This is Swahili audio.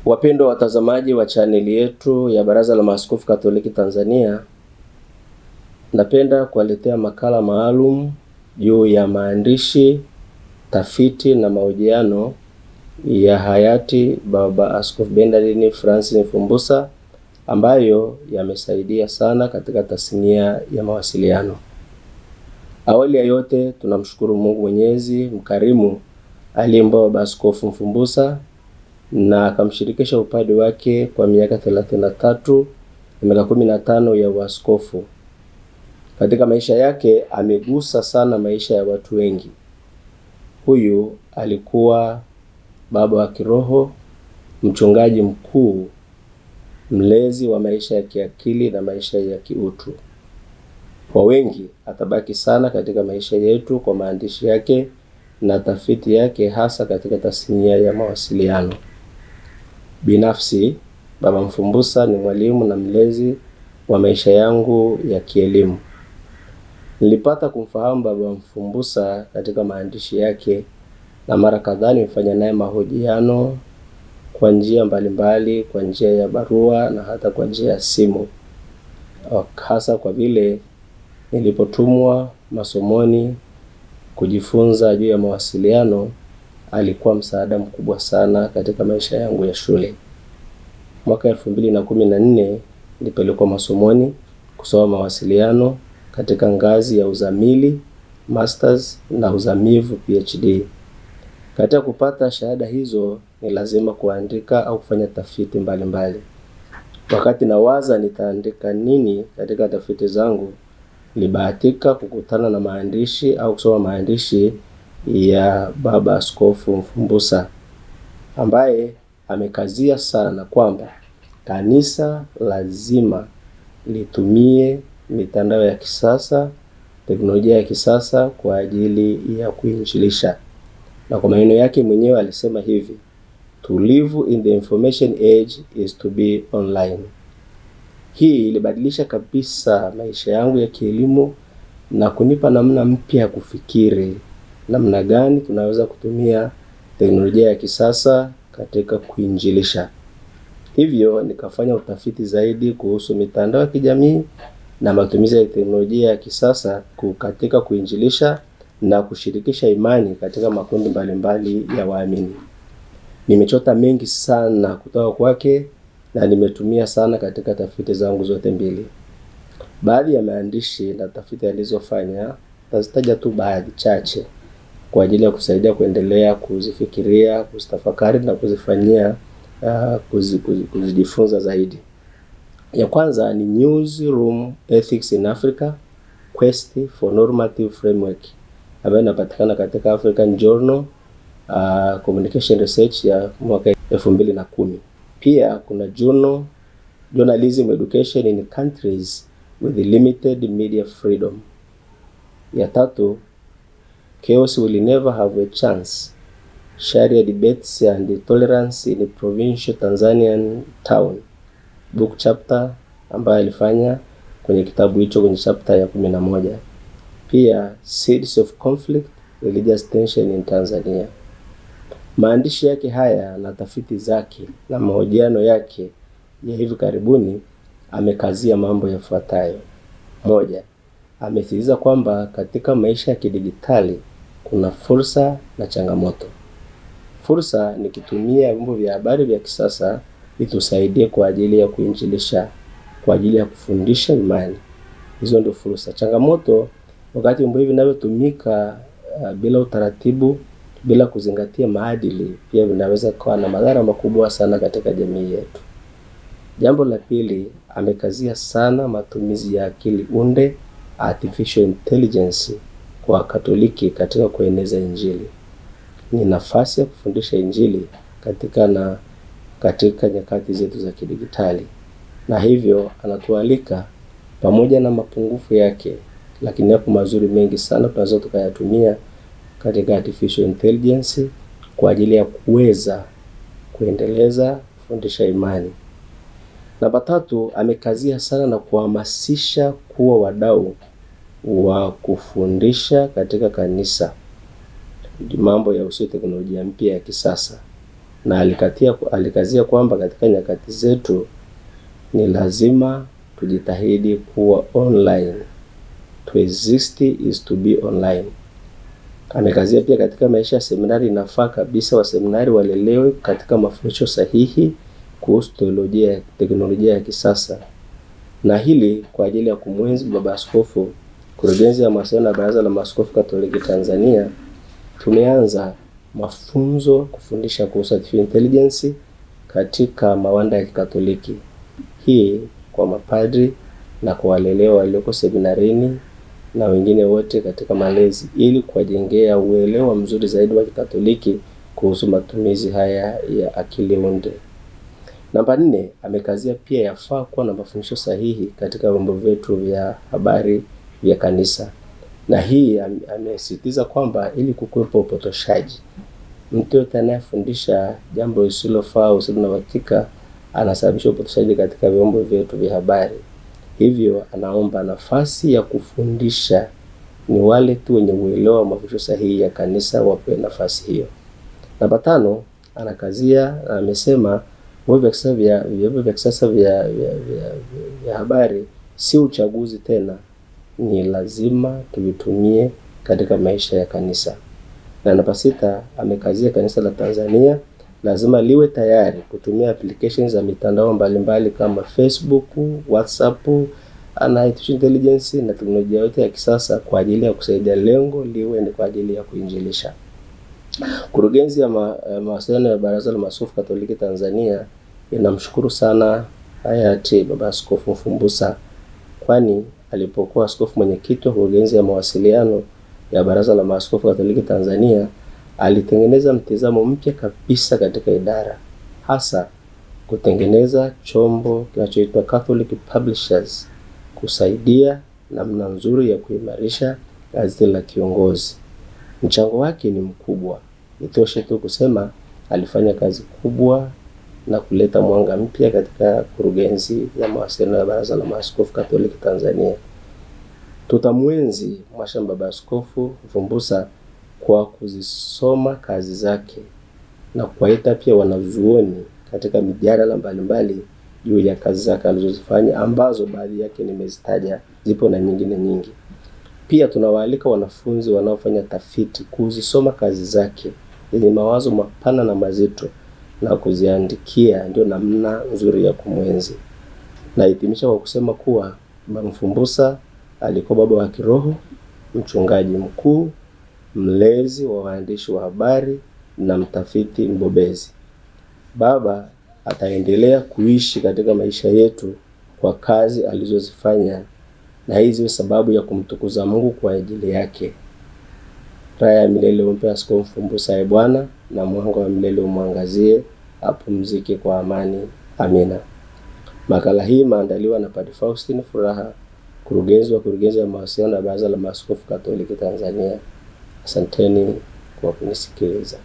Wapendwa watazamaji wa chaneli yetu ya Baraza la Maaskofu Katoliki Tanzania, napenda kuwaletea makala maalum juu ya maandishi, tafiti na mahojiano ya hayati Baba Askofu Bernardin Francis Mfumbusa ambayo yamesaidia sana katika tasnia ya mawasiliano. Awali ya yote tunamshukuru Mungu Mwenyezi mkarimu aliyempa Baba Askofu Mfumbusa na akamshirikisha upadi wake kwa miaka 33 na miaka 15 ya uaskofu. Katika maisha yake amegusa sana maisha ya watu wengi. Huyu alikuwa baba wa kiroho, mchungaji mkuu, mlezi wa maisha ya kiakili na maisha ya kiutu. Kwa wengi atabaki sana katika maisha yetu kwa maandishi yake na tafiti yake, hasa katika tasnia ya mawasiliano. Binafsi, Baba Mfumbusa ni mwalimu na mlezi wa maisha yangu ya kielimu. Nilipata kumfahamu Baba Mfumbusa katika maandishi yake, na mara kadhaa nimefanya naye mahojiano kwa njia mbalimbali, kwa njia ya barua na hata kwa njia ya simu. Hasa kwa vile nilipotumwa masomoni kujifunza juu ya mawasiliano, alikuwa msaada mkubwa sana katika maisha yangu ya shule. Mwaka 2014 nilipelekwa masomoni kusoma mawasiliano katika ngazi ya uzamili, masters na uzamivu PhD. Katika kupata shahada hizo ni lazima kuandika au kufanya tafiti mbalimbali. Wakati nawaza nitaandika nini katika tafiti zangu, nilibahatika kukutana na maandishi au kusoma maandishi ya Baba Askofu Mfumbusa ambaye amekazia sana kwamba kanisa lazima litumie mitandao ya kisasa, teknolojia ya kisasa kwa ajili ya kuinjilisha. Na kwa maneno yake mwenyewe alisema hivi: to live in the information age is to be online. Hii ilibadilisha kabisa maisha yangu ya kielimu na kunipa namna mpya ya kufikiri namna gani tunaweza kutumia teknolojia ya kisasa katika kuinjilisha. Hivyo nikafanya utafiti zaidi kuhusu mitandao ya kijamii na matumizi ya teknolojia ya kisasa katika kuinjilisha na kushirikisha imani katika makundi mbalimbali ya waamini. Nimechota mengi sana kutoka kwake na nimetumia sana katika tafiti zangu zote mbili. Baadhi ya maandishi na tafiti alizofanya tazitaja tu baadhi chache kwa ajili ya kusaidia kuendelea kuzifikiria, kuzitafakari na kuzifanyia kuzijifunza zaidi. Ya kwanza ni Newsroom Ethics in Africa, Quest for Normative Framework, ambayo inapatikana katika African Journal Communication Research ya mwaka 2010. Pia kuna Journalism Education in Countries with Limited Media Freedom. Ya tatu, Chaos Will Never Have a Chance, Sharia Debates and Tolerance in Provincial Tanzanian Town, book chapter ambayo alifanya kwenye kitabu hicho kwenye chapter ya 11. Pia Seeds of Conflict, Religious Tension in Tanzania. Maandishi yake haya na tafiti zake na mahojiano yake ya hivi karibuni amekazia mambo yafuatayo. Moja, amesisitiza kwamba katika maisha ya kidijitali kuna fursa na changamoto. Fursa ni kutumia vyombo vya habari vya kisasa itusaidie kwa ajili ya kuinjilisha, kwa ajili ya kufundisha imani. Hizo ndio fursa. Changamoto, wakati vyombo hivi vinavyotumika bila utaratibu, bila kuzingatia maadili, pia vinaweza kuwa na madhara makubwa sana katika jamii yetu. Jambo la pili, amekazia sana matumizi ya akili unde, artificial intelligence, kwa Katoliki katika kueneza Injili. Ni nafasi ya kufundisha Injili katika nyakati zetu za kidijitali. Na hivyo anatualika, pamoja na mapungufu yake, lakini yapo mazuri mengi sana tunaweza tukayatumia katika artificial intelligence kwa ajili ya kuweza kuendeleza kufundisha imani. Namba tatu, amekazia sana na kuhamasisha kuwa wadau wa kufundisha katika kanisa mambo ya teknolojia mpya ya kisasa. na alikazia kwamba katika nyakati zetu ni lazima tujitahidi kuwa online. To exist is to be online. Amekazia pia katika maisha ya seminari inafaa kabisa waseminari walelewe katika mafundisho sahihi kuhusu teknolojia ya kisasa. Na hili kwa ajili ya kumwenzi Baba Askofu, Kurugenzi ya Mawasiliano ya Baraza la Maaskofu Katoliki Tanzania tumeanza mafunzo kufundisha kuhusu artificial intelligence katika mawanda ya Kikatoliki. Hii kwa mapadri na kwa walelewa walioko seminarini na wengine wote katika malezi, ili kuwajengea uelewa mzuri zaidi wa Kikatoliki kuhusu matumizi haya ya akili unde. Namba 4, amekazia pia yafaa kuwa na mafundisho sahihi katika vyombo vyetu vya habari vya kanisa. Na hii amesisitiza kwamba ili kukwepa upotoshaji, mtu yote anayefundisha jambo lisilofaa usilo na uhakika anasababisha upotoshaji katika vyombo vyetu vya habari. Hivyo anaomba nafasi ya kufundisha ni wale tu wenye uelewa wa mafundisho sahihi ya kanisa wapewe nafasi hiyo. Namba 5, anakazia amesema vyombo vya kisasa vya habari si uchaguzi tena, ni lazima tuvitumie katika maisha ya kanisa. Na namba 6, amekazia kanisa la Tanzania lazima liwe tayari kutumia applications za mitandao mbalimbali kama Facebook, WhatsApp, na artificial intelligence na teknolojia yote ya kisasa kwa ajili ya kusaidia lengo liwe ni kwa ajili ya kuinjilisha. Kurugenzi ya Mawasiliano ya Baraza la Maaskofu Katoliki Tanzania inamshukuru sana hayati Baba Askofu Mfumbusa, kwani alipokuwa askofu mwenyekiti wa Kurugenzi ya Mawasiliano ya Baraza la Maaskofu Katoliki Tanzania alitengeneza mtizamo mpya kabisa katika idara, hasa kutengeneza chombo kinachoitwa Catholic Publishers kusaidia namna nzuri ya kuimarisha gazeti la kiongozi. Mchango wake ni mkubwa. Itoshe tu kusema alifanya kazi kubwa na kuleta mwanga mpya katika Kurugenzi ya Mawasiliano ya Baraza la Maaskofu Katoliki Tanzania. Tutamwenzi Mhashamu Baba Askofu Mfumbusa kwa kuzisoma kazi zake na kuwaita pia wanazuoni katika mijadala mbalimbali juu ya kazi zake alizozifanya, ambazo baadhi yake nimezitaja, zipo na nyingine nyingi. Pia tunawaalika wanafunzi wanaofanya tafiti kuzisoma kazi zake yenye mawazo mapana na mazito na kuziandikia, ndio namna nzuri ya kumwenzi. Na hitimisha kwa kusema kuwa Baba Mfumbusa alikuwa baba wa kiroho, mchungaji mkuu, mlezi wa waandishi wa habari na mtafiti mbobezi. Baba ataendelea kuishi katika maisha yetu kwa kazi alizozifanya, na hizi sababu ya kumtukuza Mungu kwa ajili yake. Raha ya milele umpe Askofu Mfumbusa, Bwana, na mwanga wa milele umwangazie, apumzike kwa amani. Amina. Makala hii maandaliwa na Padre Faustine Furaha, Kurugenzi ya Mawasiliano ya Baraza la Maaskofu Katoliki Tanzania. Asanteni kwa kunisikiliza.